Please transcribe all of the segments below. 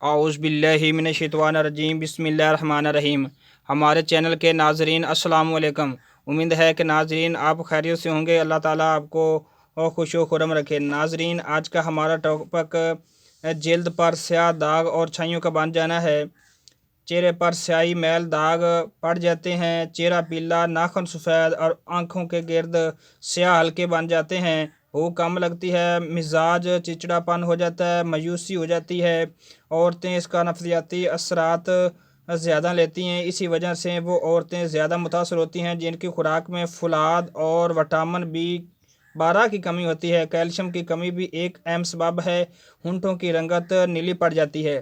اعوذ باللہ من الشیطان الرجیم، بسم اللہ الرحمن الرحیم۔ ہمارے چینل کے ناظرین السلام علیکم۔ امید ہے کہ ناظرین آپ خیریت سے ہوں گے۔ اللہ تعالیٰ آپ کو خوش و خرم رکھے۔ ناظرین آج کا ہمارا ٹاپک جلد پر سیاہ داغ اور چھائیوں کا بن جانا ہے۔ چہرے پر سیاہی میل داغ پڑ جاتے ہیں، چہرہ پیلا، ناخن سفید اور آنکھوں کے گرد سیاہ ہلکے بن جاتے ہیں، بھوک کم لگتی ہے، مزاج چڑچڑا پن ہو جاتا ہے، مایوسی ہو جاتی ہے۔ عورتیں اس کا نفسیاتی اثرات زیادہ لیتی ہیں، اسی وجہ سے وہ عورتیں زیادہ متاثر ہوتی ہیں جن کی خوراک میں فولاد اور وٹامن B12 کی کمی ہوتی ہے۔ کیلشیم کی کمی بھی ایک اہم سبب ہے۔ ہونٹوں کی رنگت نیلی پڑ جاتی ہے۔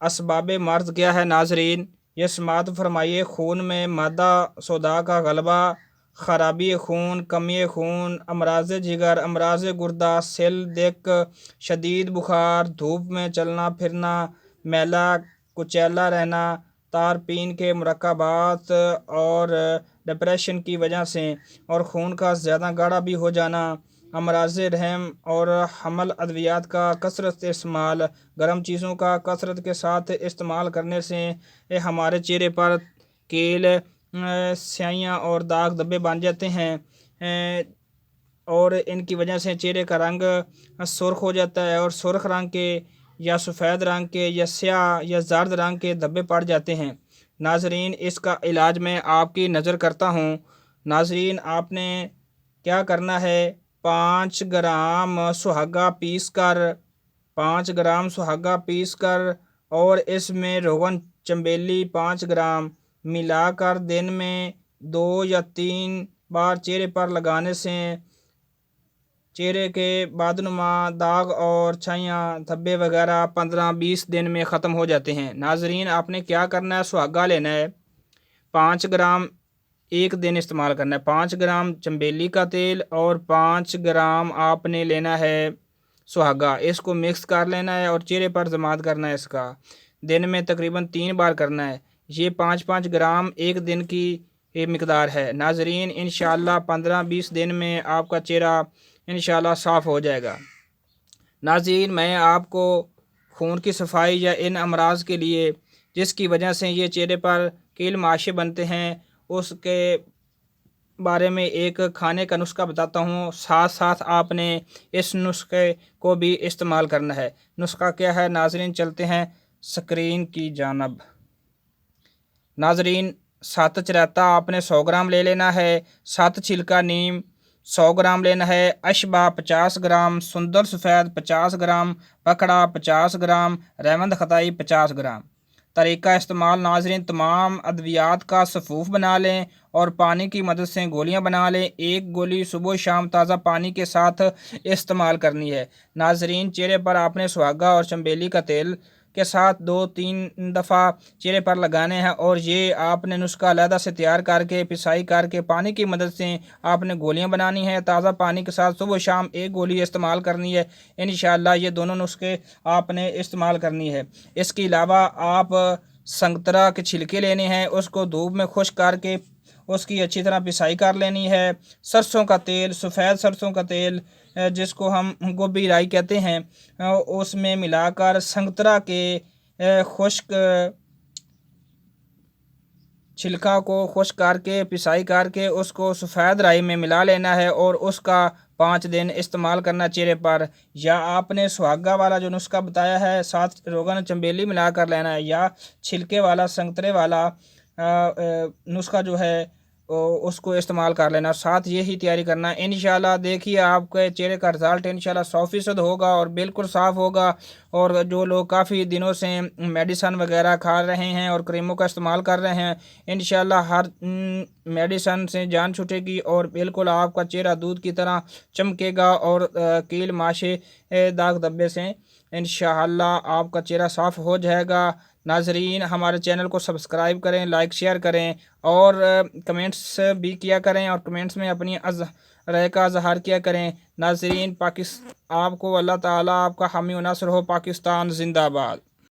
اسباب مرض کیا ہے ناظرین؟ یہ سماعت فرمائیے۔ خون میں مادہ سودا کا غلبہ، خرابی خون، کمی خون، امراض جگر، امراض گردہ، سل دق، شدید بخار، دھوپ میں چلنا پھرنا، میلا کچیلا رہنا، تارپین کے مرکبات اور ڈپریشن کی وجہ سے، اور خون کا زیادہ گاڑھا بھی ہو جانا، امراض رحم اور حمل، ادویات کا کثرت استعمال، گرم چیزوں کا کثرت کے ساتھ استعمال کرنے سے ہمارے چہرے پر کیل، سیاہیاں اور داغ دھبے بن جاتے ہیں، اور ان کی وجہ سے چہرے کا رنگ سرخ ہو جاتا ہے، اور سرخ رنگ کے یا سفید رنگ کے یا سیاہ یا زرد رنگ کے دھبے پڑ جاتے ہیں۔ ناظرین اس کا علاج میں آپ کی نظر کرتا ہوں۔ ناظرین آپ نے کیا کرنا ہے، 5 گرام سہاگا پیس کر اور اس میں روغن چنبیلی 5 گرام ملا کر دن میں 2 یا 3 بار چہرے پر لگانے سے چہرے کے بادنما داغ اور چھائیاں دھبے وغیرہ 15-20 دن میں ختم ہو جاتے ہیں۔ ناظرین آپ نے کیا کرنا ہے، سہاگا لینا ہے 5 گرام، ایک دن استعمال کرنا ہے۔ 5 گرام چنبیلی کا تیل اور 5 گرام آپ نے لینا ہے سہاگا، اس کو مکس کر لینا ہے اور چہرے پر ضماد کرنا ہے۔ اس کا دن میں تقریباً 3 بار کرنا ہے۔ یہ 5-5 گرام ایک دن کی مقدار ہے۔ ناظرین انشاءاللہ 15-20 دن میں آپ کا چہرہ انشاءاللہ صاف ہو جائے گا۔ ناظرین میں آپ کو خون کی صفائی یا ان امراض کے لیے جس کی وجہ سے یہ چہرے پر کیل معاشے بنتے ہیں اس کے بارے میں ایک کھانے کا نسخہ بتاتا ہوں، ساتھ ساتھ آپ نے اس نسخے کو بھی استعمال کرنا ہے۔ نسخہ کیا ہے ناظرین؟ چلتے ہیں سکرین کی جانب۔ ناظرین ساتھ رہتا آپ نے 100 گرام لے لینا ہے، 7 چھلکا نیم 100 گرام لینا ہے، اشبا 50 گرام، سندر سفید 50 گرام، پکڑا 50 گرام، ریوند خطائی 50 گرام۔ طریقہ استعمال ناظرین تمام ادویات کا صفوف بنا لیں اور پانی کی مدد سے گولیاں بنا لیں۔ ایک گولی صبح شام تازہ پانی کے ساتھ استعمال کرنی ہے۔ ناظرین چہرے پر آپ نے سہاگا اور چنبیلی کا تیل کے ساتھ 2-3 دفعہ چہرے پر لگانے ہیں، اور یہ آپ نے نسخہ علیحدہ سے تیار کر کے پسائی کر کے پانی کی مدد سے آپ نے گولیاں بنانی ہیں۔ تازہ پانی کے ساتھ صبح شام ایک گولی استعمال کرنی ہے۔ انشاءاللہ یہ دونوں نسخے آپ نے استعمال کرنی ہے۔ اس کے علاوہ آپ سنگترا کے چھلکے لینے ہیں، اس کو دھوپ میں خشک کر کے اس کی اچھی طرح پسائی کر لینی ہے۔ سرسوں کا تیل، سفید سرسوں کا تیل جس کو ہم گوبھی رائی کہتے ہیں، اس میں ملا کر سنگترا کے خشک چھلکا کو خشک کر کے پسائی کر کے اس کو سفید رائی میں ملا لینا ہے، اور اس کا 5 دن استعمال کرنا چہرے پر۔ یا آپ نے سہاگا والا جو نسخہ بتایا ہے ساتھ روغن چنبیلی ملا کر لینا ہے، یا چھلکے والا سنگترے والا نسخہ جو ہے اس کو استعمال کر لینا، ساتھ یہی تیاری کرنا۔ انشاءاللہ دیکھیے آپ کے چہرے کا رزلٹ انشاءاللہ 100% ہوگا اور بالکل صاف ہوگا۔ اور جو لوگ کافی دنوں سے میڈیسن وغیرہ کھا رہے ہیں اور کریموں کا استعمال کر رہے ہیں، انشاءاللہ ہر میڈیسن سے جان چھوٹے گی اور بالکل آپ کا چہرہ دودھ کی طرح چمکے گا، اور کیل ماشے داغ دھبے سے انشاءاللہ آپ کا چہرہ صاف ہو جائے گا۔ ناظرین ہمارے چینل کو سبسکرائب کریں، لائک شیئر کریں، اور کمنٹس بھی کیا کریں، اور کمنٹس میں اپنی رائے کا اظہار کیا کریں۔ ناظرین آپ کو اللہ تعالیٰ آپ کا حامی و ناصر ہو۔ پاکستان زندہ باد۔